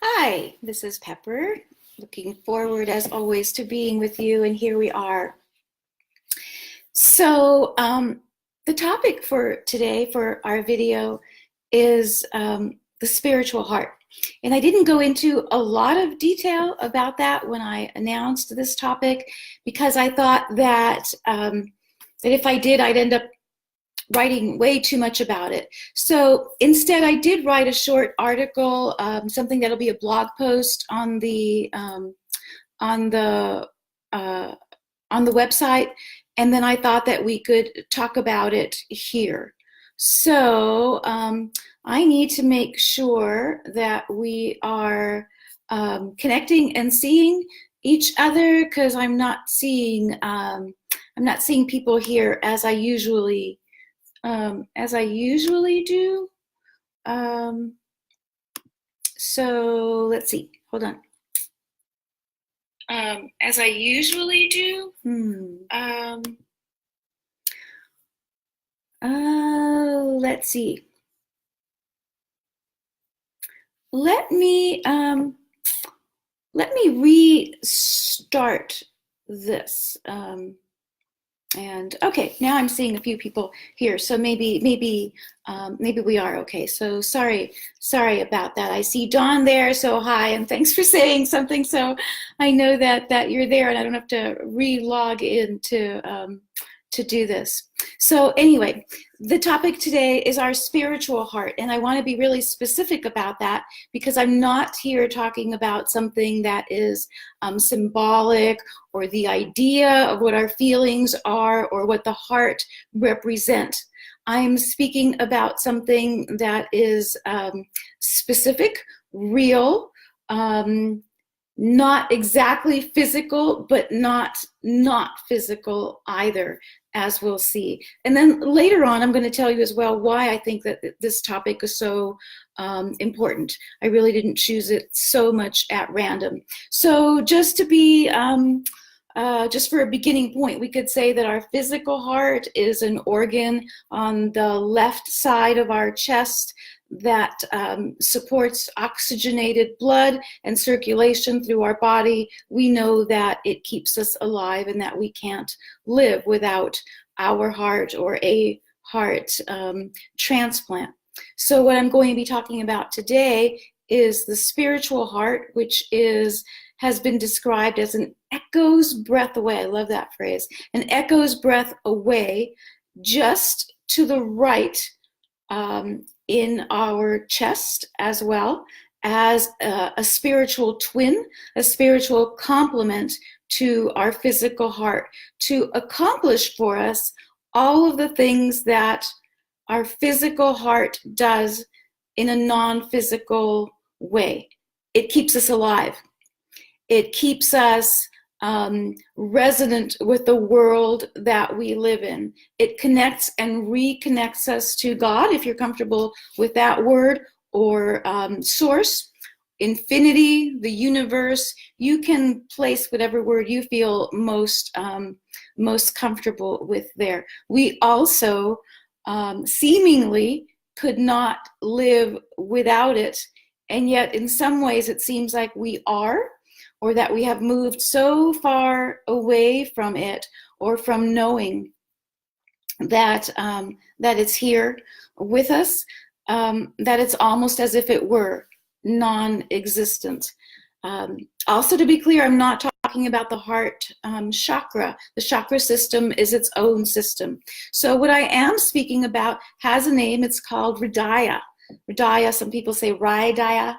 Hi, this is Pepper. Looking forward, as always, to being with you, and here we are. So, the topic for today for our video is the spiritual heart. And I didn't go into a lot of detail about that when I announced this topic because I thought that that if I did, I'd end up writing way too much about it. So instead, I did write a short article, something that'll be a blog post on on the uh, on the website, and then I thought that we could talk about it here. So I need to make sure that we are connecting and seeing each other because I'm not seeing people here as I usually do. So let's see. Hold on. As I usually do. Let's see. Let me restart this. And okay, now I'm seeing a few people here, so maybe we are okay. So sorry about that. I see Dawn there, so hi, and thanks for saying something. So I know that you're there, and I don't have to re-log in to do this. So anyway, the topic today is our spiritual heart, and I want to be really specific about that because I'm not here talking about something that is symbolic or the idea of what our feelings are or what the heart represent. I'm speaking about something that is specific, real, not exactly physical, but not physical either, as we'll see. And then later on, I'm going to tell you as well why I think that this topic is so important. I really didn't choose it so much at random. So just to be, just for a beginning point, we could say that our physical heart is an organ on the left side of our chest that supports oxygenated blood and circulation through our body. We know that it keeps us alive and that we can't live without our heart or a heart transplant. So what I'm going to be talking about today is the spiritual heart, which has been described as an echo's breath away. I love that phrase. An echo's breath away, just to the right in our chest, as well as a spiritual twin, a spiritual complement to our physical heart, to accomplish for us all of the things that our physical heart does in a non-physical way. It keeps us alive. It keeps us resonant with the world that we live in. It connects and reconnects us to God, if you're comfortable with that word, or source, infinity, the universe. You can place whatever word you feel most comfortable with there. We also seemingly could not live without it, and yet in some ways it seems like we are, or that we have moved so far away from it, or from knowing that that it's here with us, that it's almost as if it were non-existent. Also, to be clear, I'm not talking about the heart chakra. The chakra system is its own system. So what I am speaking about has a name. It's called Hridaya. Hridaya, some people say Hridaya.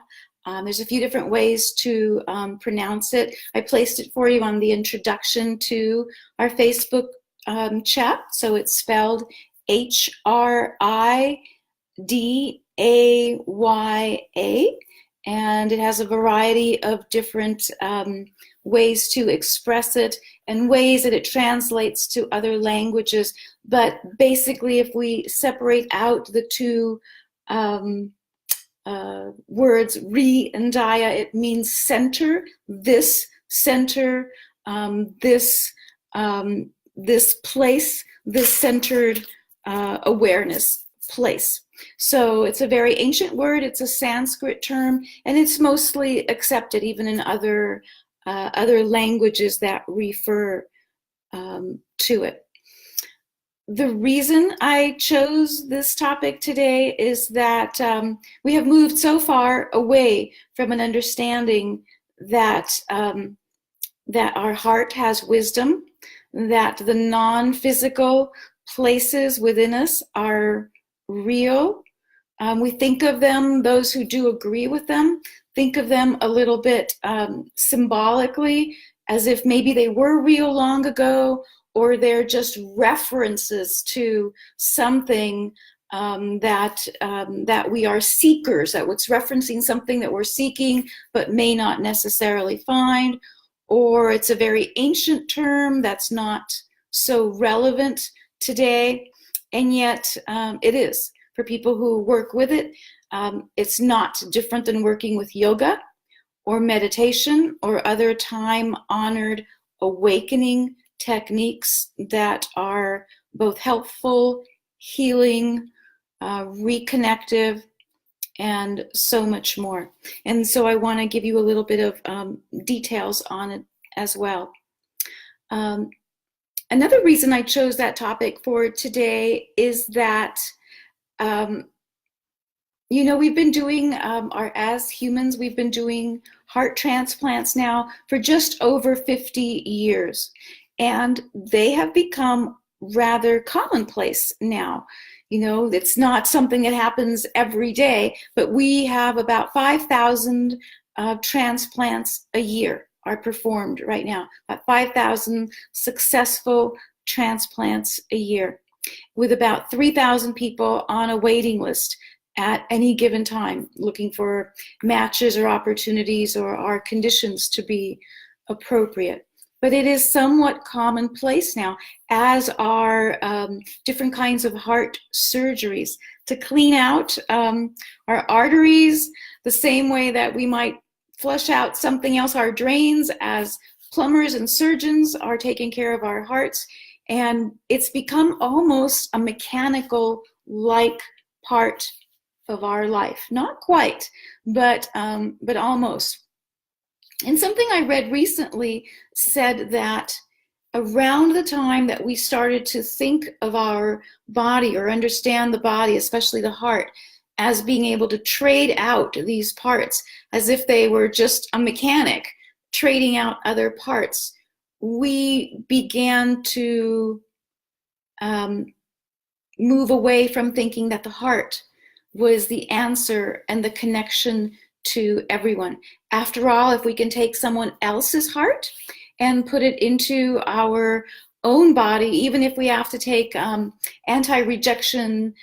There's a few different ways to pronounce it. I placed it for you on the introduction to our Facebook chat. So it's spelled Hridaya, and it has a variety of different ways to express it and ways that it translates to other languages. But basically, if we separate out the two words, Ri and Daya, it means center, this center, this place, this centered awareness place. So it's a very ancient word. It's a Sanskrit term, and it's mostly accepted even in other languages that refer to it. The reason I chose this topic today is that we have moved so far away from an understanding that that our heart has wisdom, that the non-physical places within us are real. We think of them, those who do agree with them, think of them a little bit symbolically, as if maybe they were real long ago, or they're just references to something that we are seekers, that it's referencing something that we're seeking but may not necessarily find, or it's a very ancient term that's not so relevant today, and yet it is. For people who work with it, it's not different than working with yoga or meditation or other time-honored awakening techniques that are both helpful, healing, reconnective, and so much more. And so I want to give you a little bit of details on it as well. Another reason I chose that topic for today is that you know, we've been doing, as humans, we've been doing heart transplants now for just over 50 years. And they have become rather commonplace now. You know, it's not something that happens every day, but we have about 5,000 transplants a year are performed right now. About 5,000 successful transplants a year, with about 3,000 people on a waiting list at any given time, looking for matches or opportunities or our conditions to be appropriate. But it is somewhat commonplace now, as are different kinds of heart surgeries to clean out our arteries, the same way that we might flush out something else, our drains, as plumbers and surgeons are taking care of our hearts. And it's become almost a mechanical-like part of our life. Not quite, but almost. And something I read recently said that around the time that we started to think of our body or understand the body, especially the heart, as being able to trade out these parts as if they were just a mechanic trading out other parts, we began to move away from thinking that the heart was the answer and the connection to everyone. After all, if we can take someone else's heart and put it into our own body, even if we have to take anti-rejection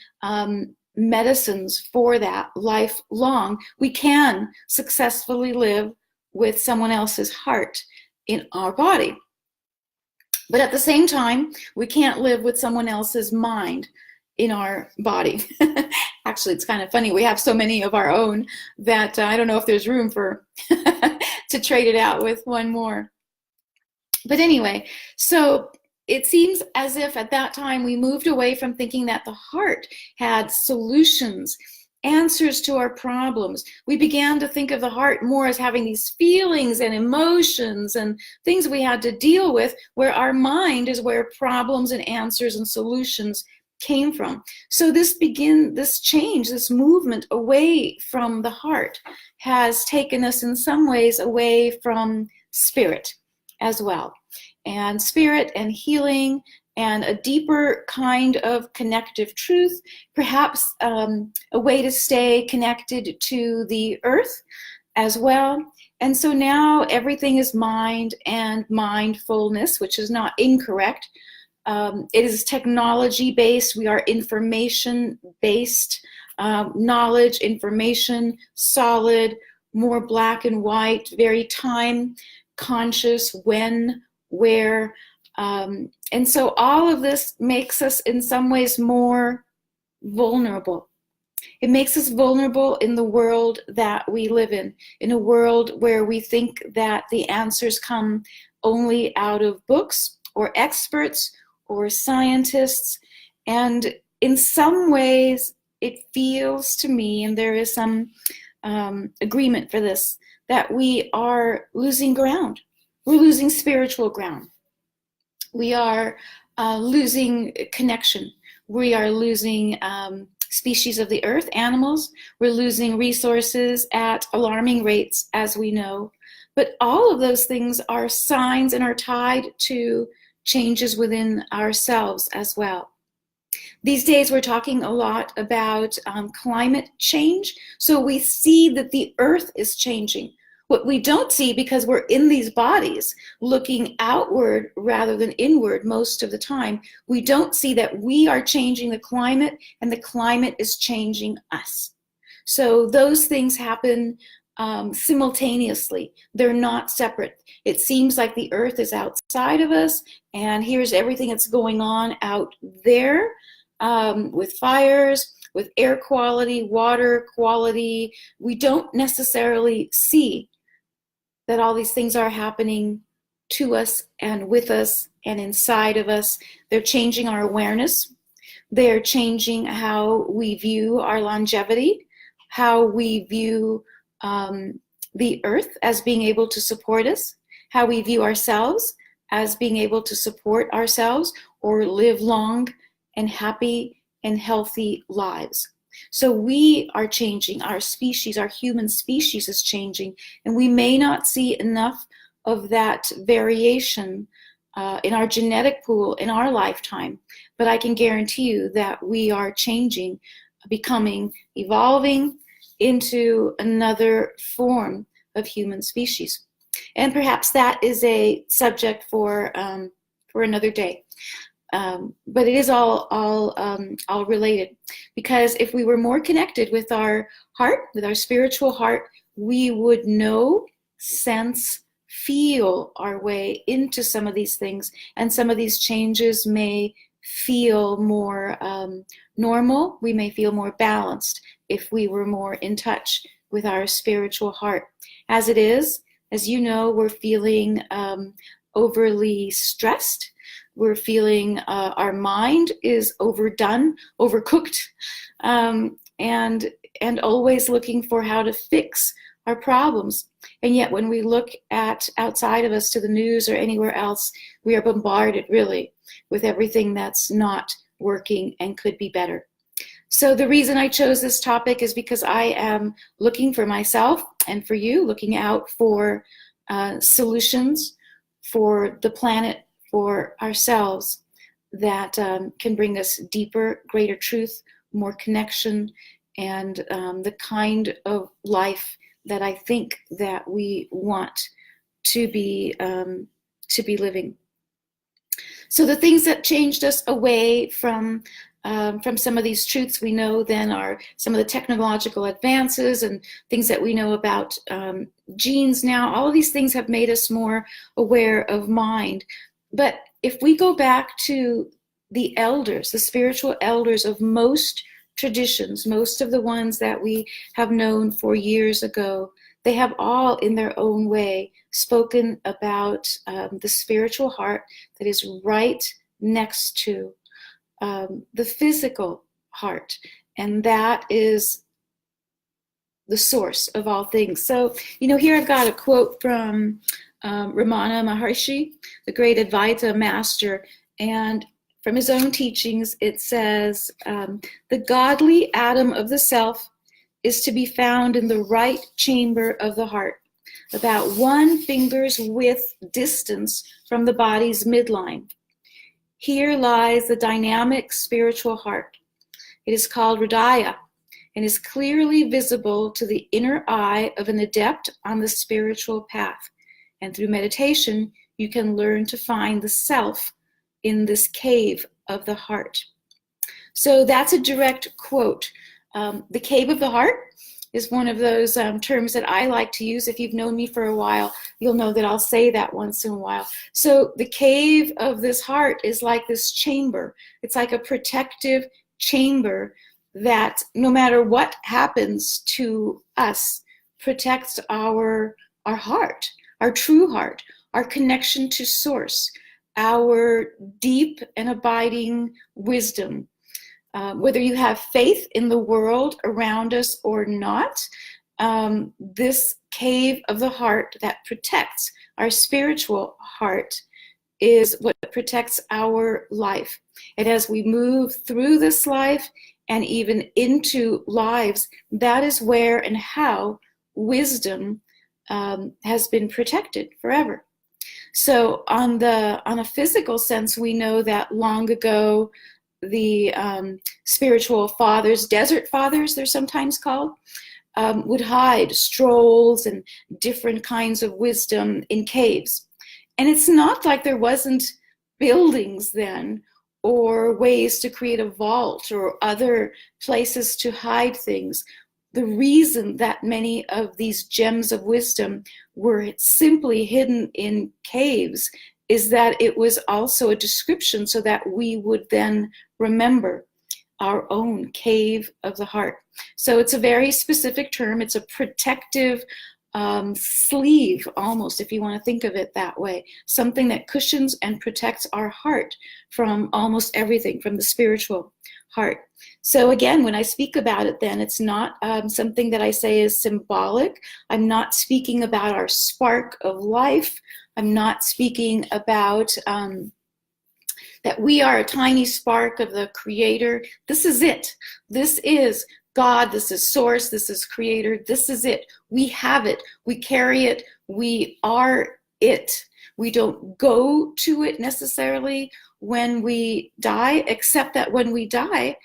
medicines for that lifelong, we can successfully live with someone else's heart in our body. But at the same time, we can't live with someone else's mind in our body. Actually, it's kind of funny. We have so many of our own that I don't know if there's room for to trade it out with one more. But anyway, so it seems as if at that time we moved away from thinking that the heart had solutions, answers to our problems. We began to think of the heart more as having these feelings and emotions and things we had to deal with, where our mind is where problems and answers and solutions came from. So this change, this movement away from the heart has taken us in some ways away from spirit as well. And spirit and healing and a deeper kind of connective truth, perhaps a way to stay connected to the earth as well. And so now everything is mind and mindfulness, which is not incorrect. It is technology-based. We are information-based, knowledge, information, solid, more black and white, very time-conscious, when, where. And so all of this makes us in some ways more vulnerable. It makes us vulnerable in the world that we live in a world where we think that the answers come only out of books or experts or scientists. And in some ways, it feels to me, and there is some agreement for this, that we are losing ground. We're losing spiritual ground. We are losing connection. We are losing species of the earth, animals. We're losing resources at alarming rates, as we know. But all of those things are signs and are tied to changes within ourselves as well. These days we're talking a lot about climate change. So we see that the earth is changing. What we don't see, because we're in these bodies looking outward rather than inward most of the time, we don't see that we are changing the climate and the climate is changing us. So those things happen simultaneously. They're not separate. It seems like the earth is outside of us, and here's everything that's going on out there with fires, with air quality, water quality. We don't necessarily see that all these things are happening to us and with us and inside of us. They're changing our awareness. They're changing how we view our longevity, how we view the earth as being able to support us, how we view ourselves as being able to support ourselves or live long and happy and healthy lives. So we are changing. Our species, our human species is changing, and we may not see enough of that variation in our genetic pool in our lifetime, but I can guarantee you that we are changing, becoming, evolving into another form of human species. And perhaps that is a subject for another day. But it is all related, because if we were more connected with our heart, with our spiritual heart, we would know, sense, feel our way into some of these things, and some of these changes may feel more normal. We may feel more balanced if we were more in touch with our spiritual heart. As it is, as you know, we're feeling overly stressed. We're feeling our mind is overdone, overcooked, and always looking for how to fix our problems. And yet when we look at outside of us to the news or anywhere else, we are bombarded really with everything that's not working and could be better. So the reason I chose this topic is because I am looking for myself and for you, looking out for solutions for the planet, for ourselves, that can bring us deeper, greater truth, more connection, and the kind of life that I think that we want to be living. So the things that changed us away from some of these truths we know then are some of the technological advances and things that we know about genes now. All of these things have made us more aware of mind. But if we go back to the elders, the spiritual elders of most traditions, most of the ones that we have known for years ago, they have all in their own way spoken about the spiritual heart that is right next to the physical heart, and that is the source of all things. So, here I've got a quote from Ramana Maharshi, the great Advaita master, and from his own teachings it says, the godly atom of the self is to be found in the right chamber of the heart, about 1 finger's width distance from the body's midline. Here lies the dynamic spiritual heart. It is called Hridaya and is clearly visible to the inner eye of an adept on the spiritual path. And through meditation, you can learn to find the self in this cave of the heart. So that's a direct quote. The cave of the heart is one of those terms that I like to use. If you've known me for a while, you'll know that I'll say that once in a while. So the cave of this heart is like this chamber. It's like a protective chamber that no matter what happens to us, protects our heart, our true heart, our connection to source, our deep and abiding wisdom, Whether you have faith in the world around us or not, this cave of the heart that protects our spiritual heart is what protects our life. And as we move through this life and even into lives, that is where and how wisdom has been protected forever. So on a physical sense, we know that long ago, the spiritual fathers, desert fathers, they're sometimes called, would hide strolls and different kinds of wisdom in caves. And it's not like there wasn't buildings then or ways to create a vault or other places to hide things. The reason that many of these gems of wisdom were simply hidden in caves is that it was also a description so that we would then remember our own cave of the heart. So it's a very specific term. It's a protective sleeve, almost, if you want to think of it that way. Something that cushions and protects our heart from almost everything, from the spiritual heart. So again, when I speak about it, then it's not something that I say is symbolic. I'm not speaking about our spark of life. I'm not speaking about that we are a tiny spark of the Creator. This is it. This is God. This is Source. This is Creator. This is it. We have it. We carry it. We are it. We don't go to it necessarily when we die, except that when we die,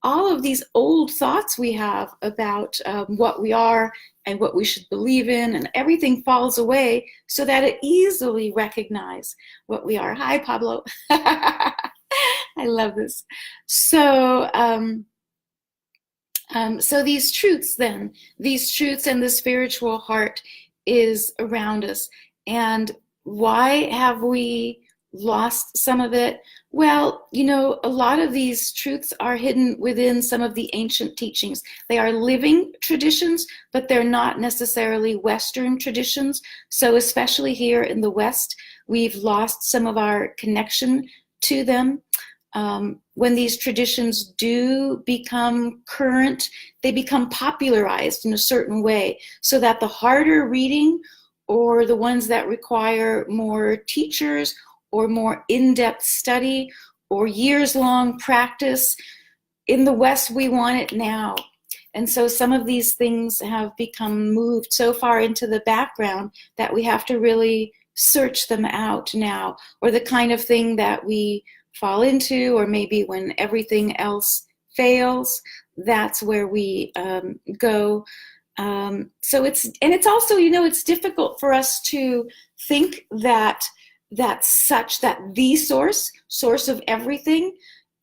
all of these old thoughts we have about what we are and what we should believe in, and everything falls away so that it easily recognize what we are. Hi, Pablo. I love this. So, so these truths then, these truths and the spiritual heart is around us. And why have we lost some of it? Well, you know, a lot of these truths are hidden within some of the ancient teachings. They are living traditions, but they're not necessarily Western traditions. So especially here in the West, we've lost some of our connection to them. When these traditions do become current, they become popularized in a certain way so that the harder reading, or the ones that require more teachers or more in-depth study or years-long practice, in the West, we want it now. And so some of these things have become moved so far into the background that we have to really search them out now, or the kind of thing that we fall into, or maybe when everything else fails, that's where we go. So it's also, you know, it's difficult for us to think that the source of everything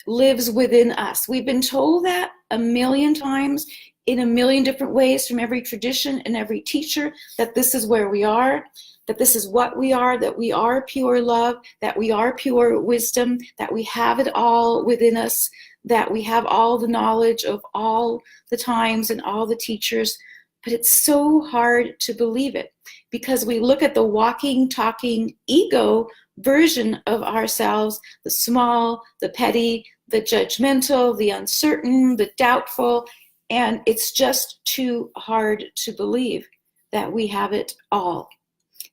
lives within us. We've been told that a million times in a million different ways from every tradition and every teacher, that this is where we are, that this is what we are, that we are pure love, that we are pure wisdom, that we have it all within us, that we have all the knowledge of all the times and all the teachers. But it's so hard to believe it, because we look at the walking, talking ego version of ourselves, the small, the petty, the judgmental, the uncertain, the doubtful, and it's just too hard to believe that we have it all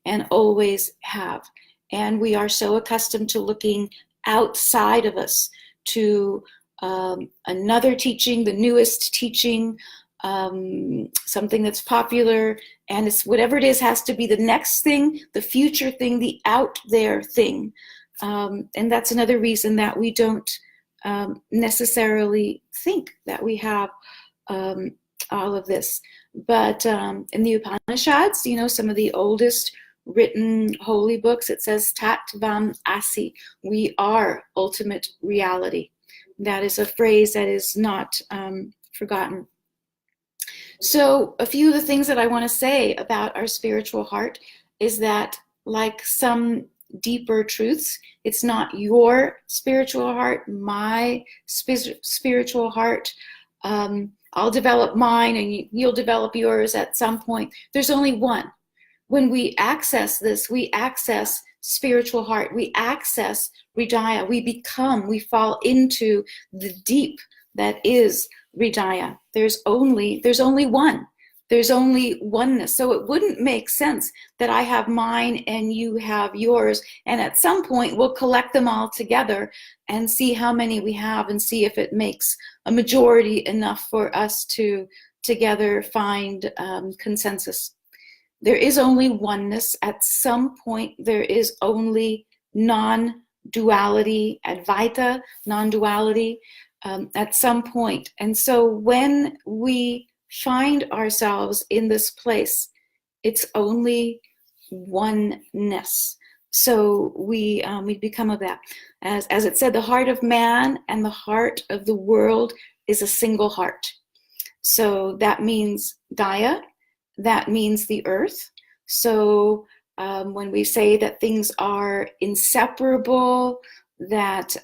and always have. And we are so accustomed to looking outside of us to another teaching, the newest teaching, something that's popular, and it's whatever it is has to be the next thing, the future thing, the out there thing. And that's another reason that we don't necessarily think that we have all of this. But in the Upanishads, you know, some of the oldest written holy books, it says Tat Tvam Asi, we are ultimate reality. That is a phrase that is not forgotten. So a few of the things that I want to say about our spiritual heart is that, like some deeper truths, it's not your spiritual heart, my spiritual heart. I'll develop mine and you'll develop yours at some point. There's only one. When we access this, we access spiritual heart. We access Hridaya. We fall into the deep, that is Hridaya. There's only one. There's only oneness. So it wouldn't make sense that I have mine and you have yours. And at some point, we'll collect them all together and see how many we have and see if it makes a majority enough for us to together find consensus. There is only oneness. At some point, there is only non-duality, Advaita, non-duality, at some point. And so when we find ourselves in this place, it's only oneness. So we become of that. As it said, the heart of man and the heart of the world is a single heart. So that means Gaia, that means the earth. So when we say that things are inseparable, that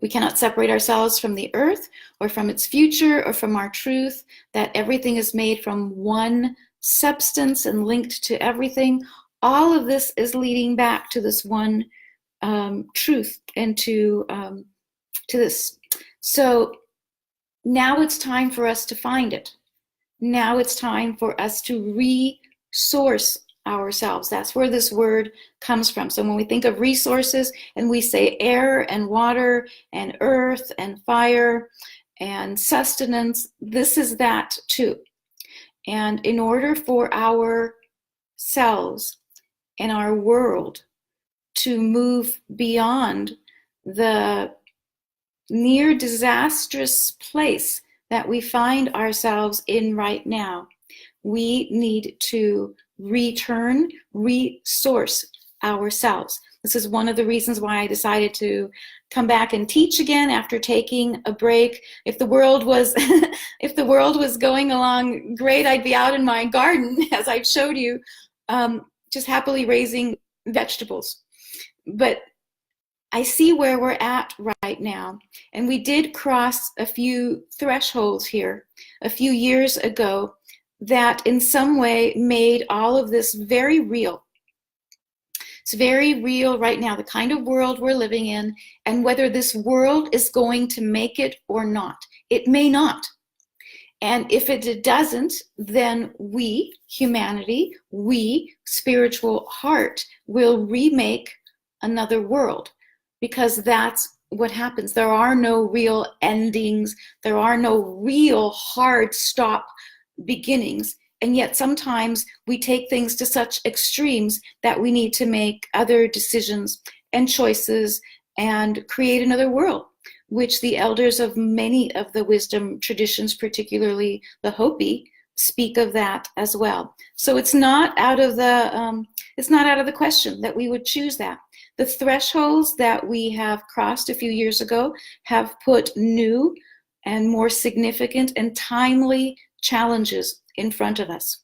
we cannot separate ourselves from the earth or from its future or from our truth, that everything is made from one substance and linked to everything. All of this is leading back to this one truth and to this. So now it's time for us to find it. Now it's time for us to resource ourselves. That's where this word comes from. So when we think of resources and we say air and water and earth and fire and sustenance, this is that too. And in order for ourselves and our world to move beyond the near disastrous place that we find ourselves in right now, we need to resource ourselves. This is one of the reasons why I decided to come back and teach again after taking a break. If the world was if the world was going along great, I'd be out in my garden, as I've showed you, just happily raising vegetables. But I see where we're at right now. And we did cross a few thresholds here a few years ago that in some way made all of this very real. It's very real right now, the kind of world we're living in, and whether this world is going to make it or not. It may not. And if it doesn't, then we, humanity, we, spiritual heart, will remake another world, because that's what happens. There are no real endings. There are no real hard stop beginnings. And yet sometimes we take things to such extremes that we need to make other decisions and choices and create another world, which the elders of many of the wisdom traditions, particularly the Hopi, speak of that as well. So it's not out of the question that we would choose that. The thresholds that we have crossed a few years ago have put new and more significant and timely challenges in front of us.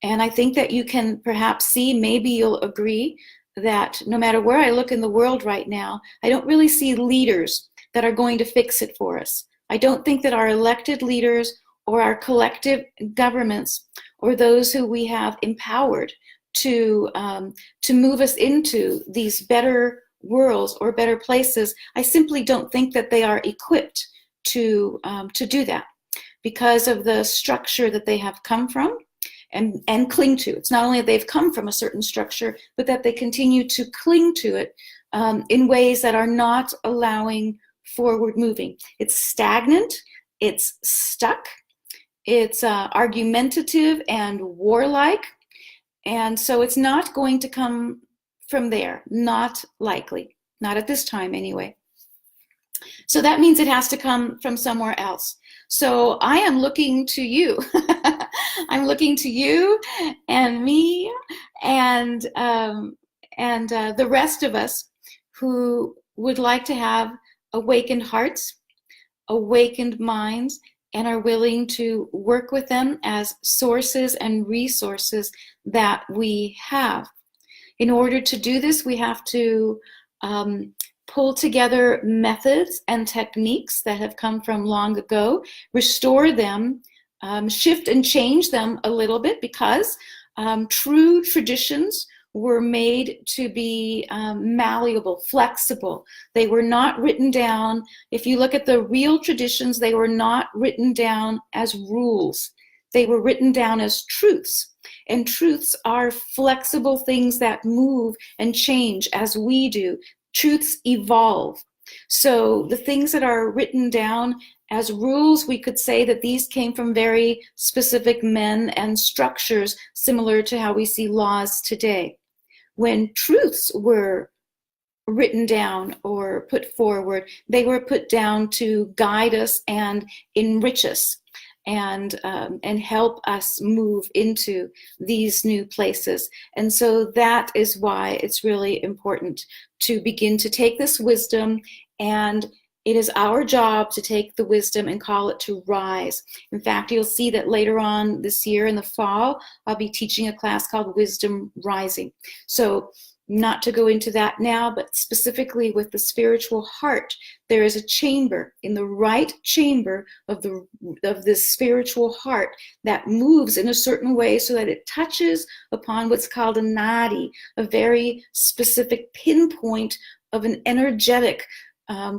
And I think that you can perhaps see, maybe you'll agree, that no matter where I look in the world right now, I don't really see leaders that are going to fix it for us. I don't think that our elected leaders or our collective governments or those who we have empowered to move us into these better worlds or better places, I simply don't think that they are equipped to do that, because of the structure that they have come from and cling to. It's not only that they've come from a certain structure, but that they continue to cling to it in ways that are not allowing forward moving. It's stagnant, it's stuck, it's argumentative and warlike, and so it's not going to come from there, not likely, not at this time anyway. So that means it has to come from somewhere else. So I am looking to you. I'm looking to you and me and the rest of us who would like to have awakened hearts, awakened minds, and are willing to work with them as sources and resources that we have. In order to do this, we have to pull together methods and techniques that have come from long ago, restore them, shift and change them a little bit, because true traditions were made to be malleable, flexible. They were not written down. If you look at the real traditions, they were not written down as rules. They were written down as truths. And truths are flexible things that move and change as we do. Truths evolve. So the things that are written down as rules, we could say that these came from very specific men and structures similar to how we see laws today. When truths were written down or put forward, they were put down to guide us and enrich us and help us move into these new places. And so that is why it's really important to begin to take this wisdom, and it is our job to take the wisdom and call it to rise. In fact, you'll see that later on this year in the fall, I'll be teaching a class called Wisdom Rising. So not to go into that now, but specifically with the spiritual heart, there is a chamber, in the right chamber of this spiritual heart, that moves in a certain way so that it touches upon what's called a nadi, a very specific pinpoint of an energetic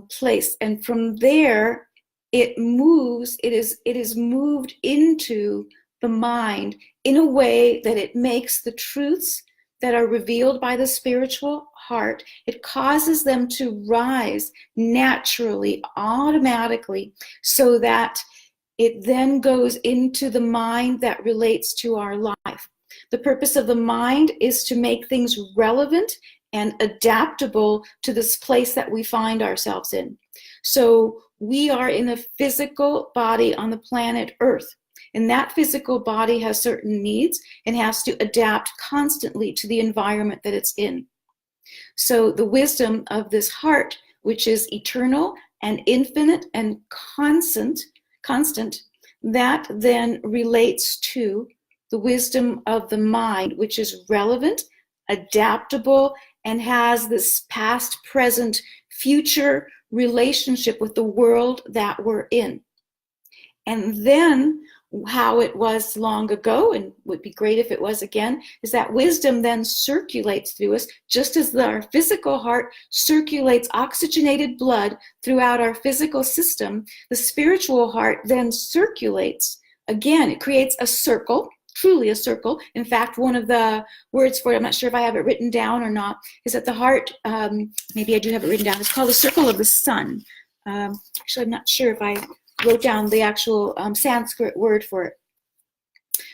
place. And from there, it moves, it is moved into the mind in a way that it makes the truths that are revealed by the spiritual heart, it causes them to rise naturally, automatically, so that it then goes into the mind that relates to our life. The purpose of the mind is to make things relevant and adaptable to this place that we find ourselves in. So we are in a physical body on the planet Earth. And that physical body has certain needs and has to adapt constantly to the environment that it's in. So the wisdom of this heart, which is eternal and infinite and constant, that then relates to the wisdom of the mind, which is relevant, adaptable, and has this past, present, future relationship with the world that we're in. And then how it was long ago, and would be great if it was again, is that wisdom then circulates through us, just as our physical heart circulates oxygenated blood throughout our physical system. The spiritual heart then circulates. Again, it creates a circle, truly a circle. In fact, one of the words for it, I'm not sure if I have it written down or not, is that the heart, maybe I do have it written down, it's called the circle of the sun. Actually, I'm not sure if I wrote down the actual Sanskrit word for it.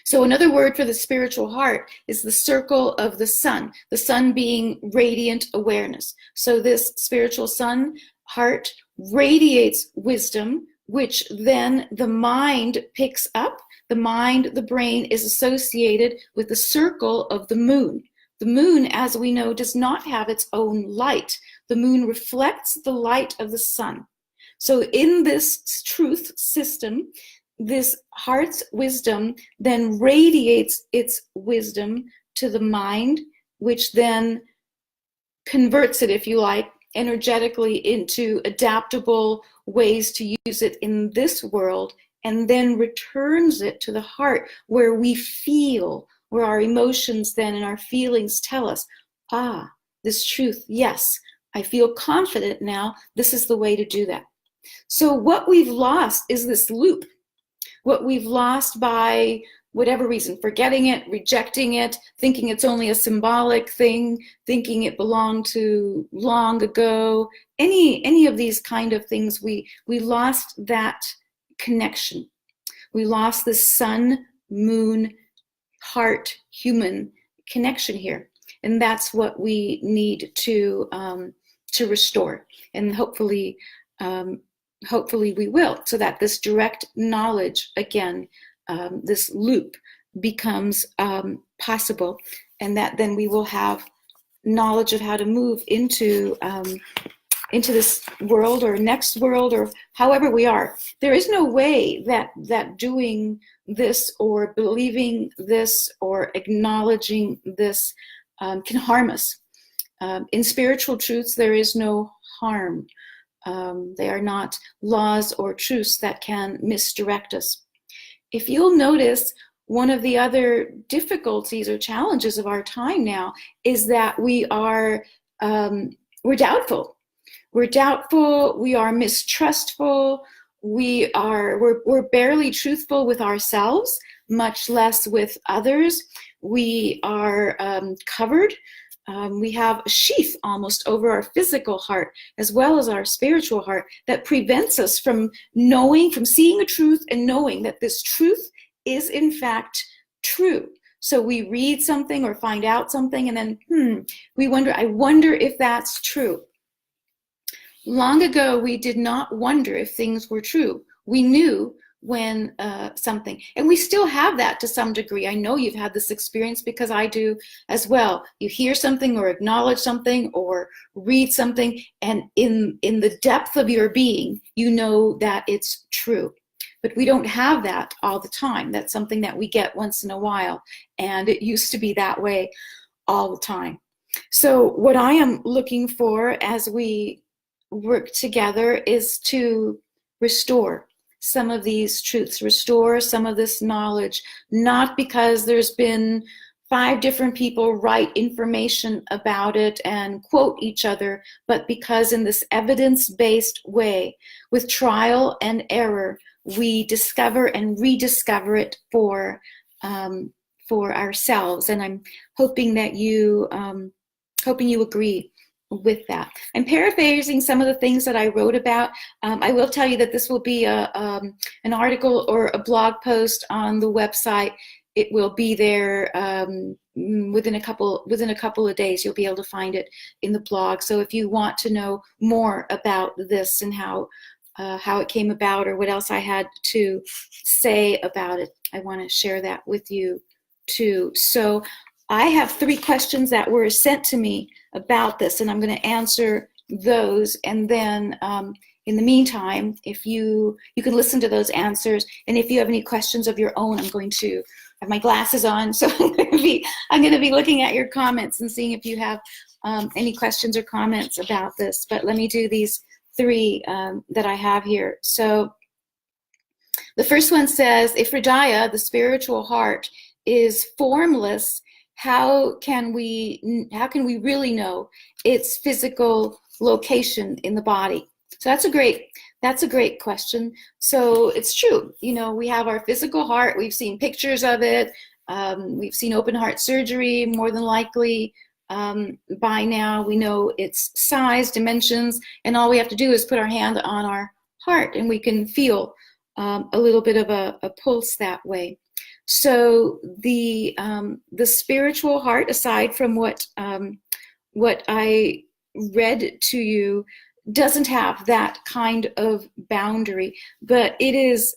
So another word for the spiritual heart is the circle of the sun being radiant awareness. So this spiritual sun heart radiates wisdom, which then the mind picks up. The mind, the brain, is associated with the circle of the moon. The moon, as we know, does not have its own light. The moon reflects the light of the sun. So in this truth system, this heart's wisdom then radiates its wisdom to the mind, which then converts it, if you like, energetically into adaptable ways to use it in this world, and then returns it to the heart where we feel, where our emotions then and our feelings tell us, this truth, yes, I feel confident now, this is the way to do that. So what we've lost is this loop. What we've lost by whatever reason, forgetting it, rejecting it, thinking it's only a symbolic thing, thinking it belonged to long ago, any of these kind of things, we lost that connection. We lost the sun, moon, heart, human connection here. And that's what we need to restore. And hopefully we will, so that this direct knowledge, again, this loop becomes possible, and that then we will have knowledge of how to move into this world or next world or however we are. There is no way that doing this or believing this or acknowledging this can harm us. In spiritual truths, there is no harm. They are not laws or truths that can misdirect us. If you'll notice, one of the other difficulties or challenges of our time now is that we're doubtful. We're doubtful, we are mistrustful, we're barely truthful with ourselves, much less with others. We are covered. We have a sheath almost over our physical heart as well as our spiritual heart that prevents us from knowing, from seeing a truth and knowing that this truth is in fact true. So we read something or find out something and then, I wonder if that's true. Long ago, we did not wonder if things were true. We knew when something, and we still have that to some degree. I know you've had this experience because I do as well. You hear something or acknowledge something or read something, and in the depth of your being, you know that it's true. But we don't have that all the time. That's something that we get once in a while, and it used to be that way all the time. So what I am looking for as we work together is to restore some of these truths, restore some of this knowledge, not because there's been 5 different people write information about it and quote each other, but because in this evidence-based way, with trial and error, we discover and rediscover it for ourselves. And I'm hoping that you agree with that. I'm paraphrasing some of the things that I wrote about. I will tell you that this will be an article or a blog post on the website. It will be there within a couple of days. You'll be able to find it in the blog. So if you want to know more about this and how it came about or what else I had to say about it, I want to share that with you too. So I have 3 questions that were sent to me about this, and I'm going to answer those. And then in the meantime, if you can listen to those answers, and if you have any questions of your own, I'm going to have my glasses on, so I'm going to be looking at your comments and seeing if you have any questions or comments about this. But let me do these 3 that I have here. So the first one says, if Hridaya, the spiritual heart, is formless, how can we really know its physical location in the body? So that's a great question. So it's true. You know, we have our physical heart. We've seen pictures of it. We've seen open heart surgery, more than likely. By now, we know its size, dimensions, and all we have to do is put our hand on our heart, and we can feel a little bit of a pulse that way. So the spiritual heart, aside from what I read to you, doesn't have that kind of boundary, but it is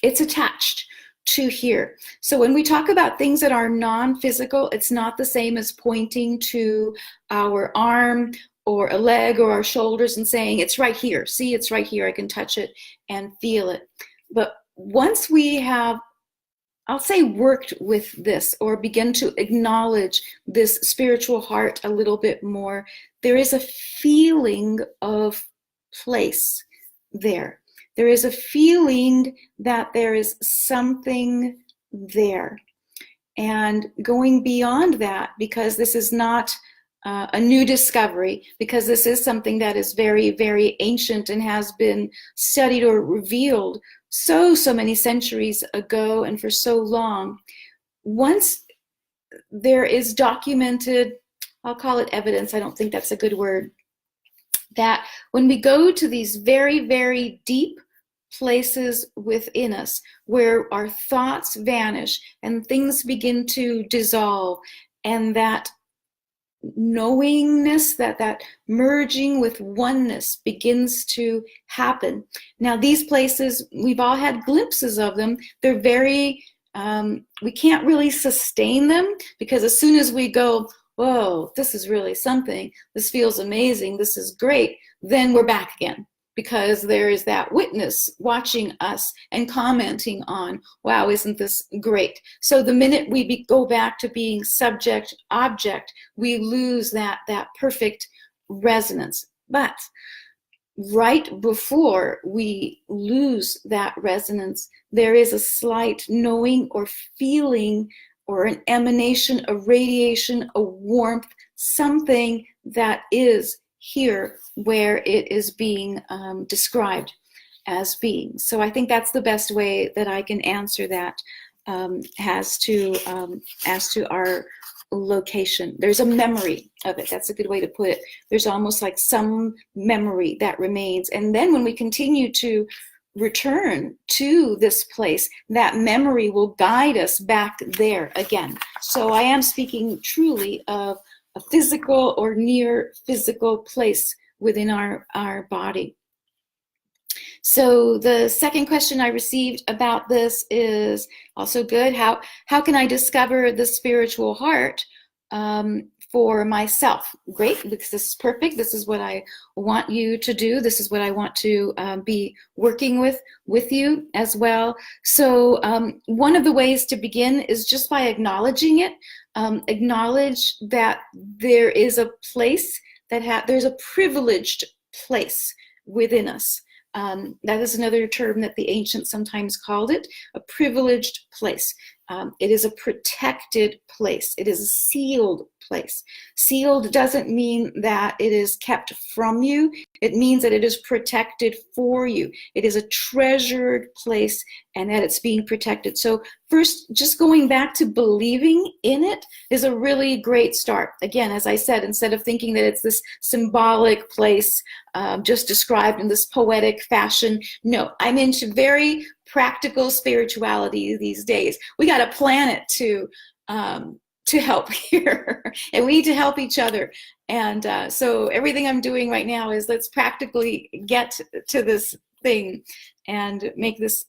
it's attached to here. So when we talk about things that are non-physical, it's not the same as pointing to our arm or a leg or our shoulders and saying, it's right here. See, it's right here. I can touch it and feel it. But once we have, I'll say, worked with this or begin to acknowledge this spiritual heart a little bit more, there is a feeling of place there. There is a feeling that there is something there. And going beyond that, because this is not a new discovery, because this is something that is very, very ancient and has been studied or revealed so many centuries ago and for so long. Once there is documented, I'll call it evidence, I don't think that's a good word, that when we go to these very, very deep places within us where our thoughts vanish and things begin to dissolve, and that knowingness, that merging with oneness begins to happen. Now, these places, we've all had glimpses of them. They're very, we can't really sustain them, because as soon as we go, whoa, this is really something, this feels amazing, this is great, then we're back again, because there is that witness watching us and commenting on, wow, isn't this great? So the minute we go back to being subject, object, we lose that perfect resonance. But right before we lose that resonance, there is a slight knowing or feeling or an emanation, a radiation, a warmth, something that is here where it is being described as being. So I think that's the best way that I can answer that as to our location. There's a memory of it. That's a good way to put it. There's almost like some memory that remains. And then when we continue to return to this place, that memory will guide us back there again. So I am speaking truly of a physical or near physical place within our body. So the second question I received about this is also good. How can I discover the spiritual heart for myself? Great, because this is perfect. This is what I want you to do. This is what I want to be working with you as well. So one of the ways to begin is just by acknowledging it. Acknowledge that there is a place there's a privileged place within us. That is another term that the ancients sometimes called it, a privileged place. It is a protected place. It is a sealed place. Sealed doesn't mean that it is kept from you. It means that it is protected for you. It is a treasured place and that it's being protected. So first, just going back to believing in it is a really great start. Again, as I said, instead of thinking that it's this symbolic place just described in this poetic fashion, no, I'm into very practical spirituality these days. We got a planet to help here, and we need to help each other. And so everything I'm doing right now is let's practically get to this thing and make this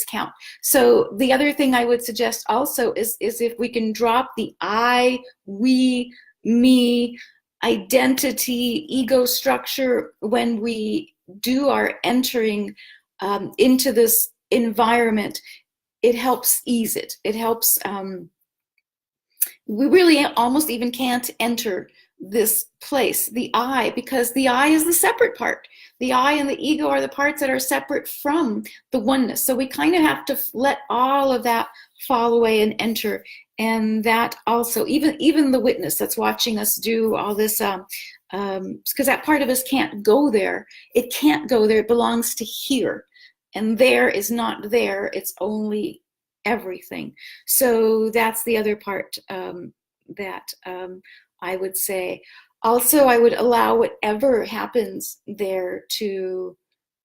count. So the other thing I would suggest also is if we can drop the I, we, me, identity, ego structure when we do our entering into this environment, it helps ease it. It helps, we really almost even can't enter this place, the I, because the I is the separate part. The I and the ego are the parts that are separate from the oneness. So we kind of have to let all of that fall away and enter. And that also, even the witness that's watching us do all this, because that part of us can't go there. It can't go there. It belongs to here. And there is not there. It's only everything. So that's the other part that I would say. Also, I would allow whatever happens there to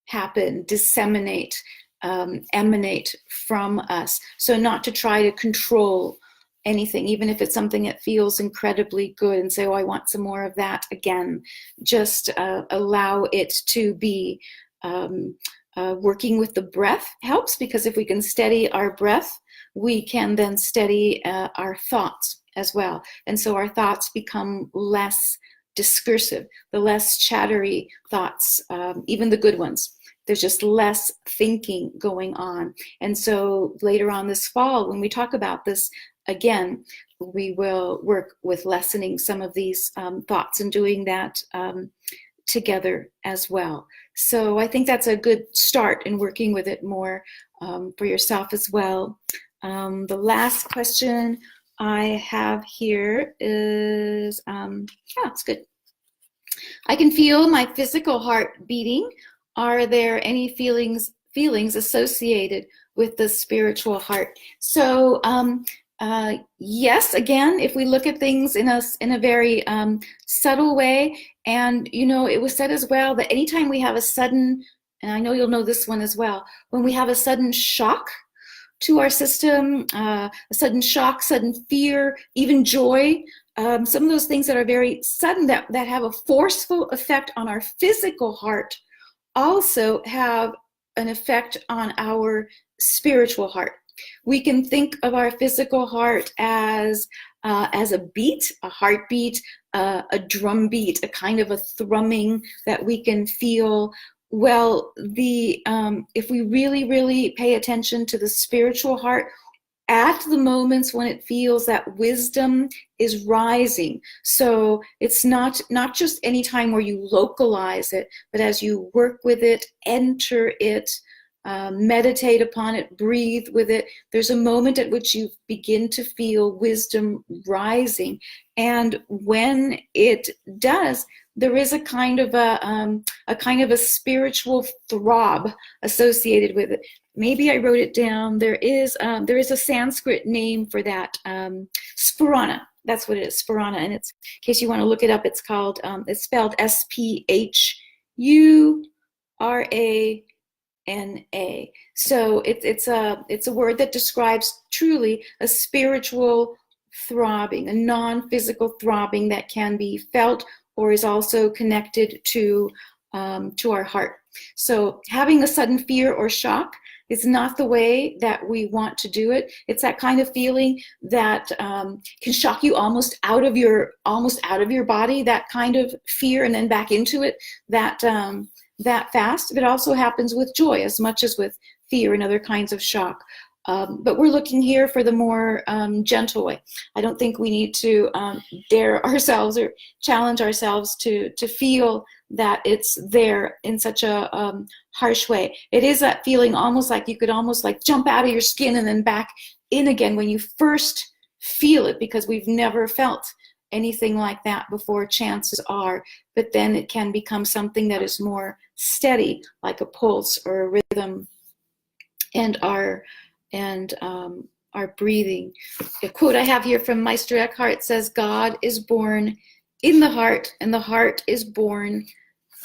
happen, disseminate, emanate from us. So not to try to control anything, even if it's something that feels incredibly good and say, oh, I want some more of that again. Just allow it to be. Working with the breath helps, because if we can steady our breath, we can then steady our thoughts as well. And so our thoughts become less discursive, the less chattery thoughts, even the good ones. There's just less thinking going on. And so later on this fall, when we talk about this again, we will work with lessening some of these thoughts and doing that together as well. So I think that's a good start in working with it more for yourself as well. The last question I have here is, yeah, it's good. I can feel my physical heart beating. Are there any feelings associated with the spiritual heart? So yes, again, if we look at things in a very subtle way, and it was said as well that anytime we have a sudden, and I know you'll know this one as well, when we have a sudden shock to our system, a sudden shock, sudden fear, even joy, some of those things that are very sudden that have a forceful effect on our physical heart also have an effect on our spiritual heart. We can think of our physical heart as a beat, a heartbeat, a drum beat, a kind of a thrumming that we can feel. Well, if we really, really pay attention to the spiritual heart, at the moments when it feels that wisdom is rising. So it's not just any time where you localize it, but as you work with it, enter it, meditate upon it, breathe with it, there's a moment at which you begin to feel wisdom rising. And when it does, there is a kind of a spiritual throb associated with it. Maybe I wrote it down. There is a Sanskrit name for that, spurana. That's what it is, spurana. And it's, in case you want to look it up, it's called, it's spelled Spurana. So it's a word that describes truly a spiritual throbbing, a non-physical throbbing that can be felt or is also connected to our heart. So having a sudden fear or shock is not the way that we want to do it. It's that kind of feeling that can shock you almost out of your body, that kind of fear, and then back into it that fast. It also happens with joy as much as with fear and other kinds of shock. But we're looking here for the more gentle way. I don't think we need to dare ourselves or challenge ourselves to feel that it's there in such a harsh way. It is that feeling almost like you could almost like jump out of your skin and then back in again when you first feel it, because we've never felt anything like that before, chances are. But then it can become something that is more steady, like a pulse or a rhythm, and our breathing. A quote I have here from Meister Eckhart says, "God is born in the heart, and the heart is born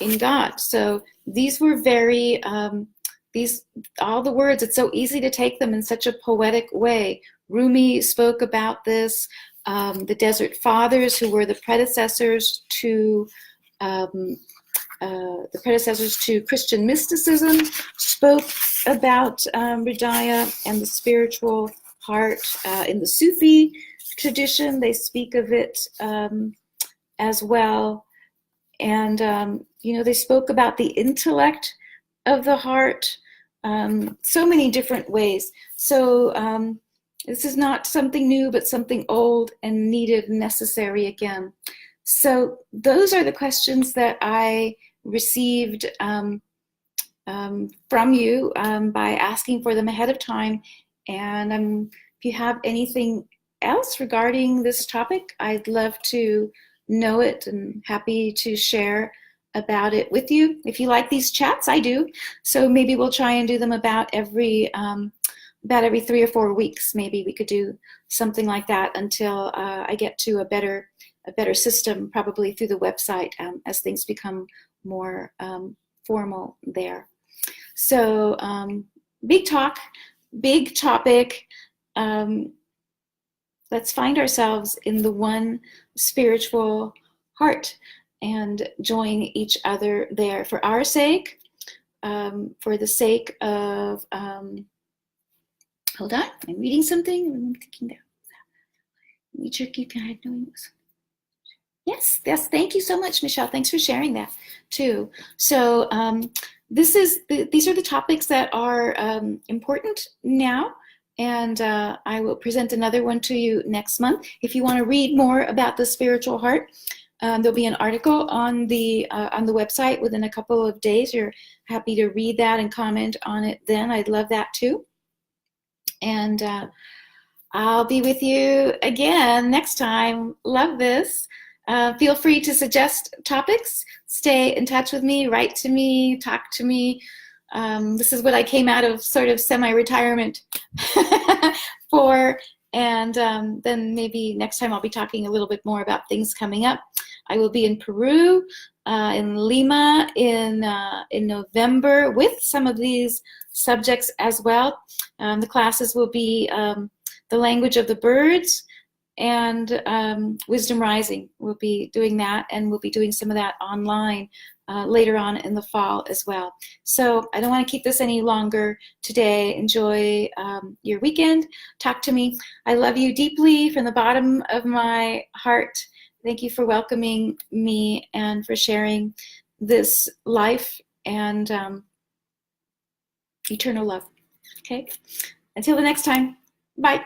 in God." So these were very, all the words, it's so easy to take them in such a poetic way. Rumi spoke about this. The Desert Fathers, who were the predecessors to Christian mysticism, spoke about Hridaya and the spiritual heart. In the Sufi tradition, they speak of it as well. And, they spoke about the intellect of the heart, so many different ways. So this is not something new, but something old and needed, necessary again. So those are the questions that I received from you by asking for them ahead of time. And if you have anything else regarding this topic, I'd love to know it and happy to share about it with you. If you like these chats, I do. So maybe we'll try and do them about every 3 or 4 weeks. Maybe we could do something like that until I get to a better system, probably through the website, as things become more formal there. So big talk, big topic. Let's find ourselves in the one spiritual heart and join each other there for our sake, for the sake of, hold on, I'm reading something. I'm thinking that. Yes, thank you so much, Michelle. Thanks for sharing that too. So these are the topics that are important now. And I will present another one to you next month. If you want to read more about the spiritual heart, there'll be an article on the website within a couple of days. You're happy to read that and comment on it then. I'd love that too. And I'll be with you again next time. Love this. Feel free to suggest topics. Stay in touch with me. Write to me. Talk to me. This is what I came out of sort of semi-retirement for. And then maybe next time I'll be talking a little bit more about things coming up. I will be in Peru, in Lima in November with some of these subjects as well. The classes will be the language of the birds and Wisdom Rising. We'll be doing that, and we'll be doing some of that online later on in the fall as well. So I don't want to keep this any longer today. Enjoy your weekend. Talk to me. I love you deeply from the bottom of my heart. Thank you for welcoming me and for sharing this life and eternal love. Okay? Until the next time. Bye.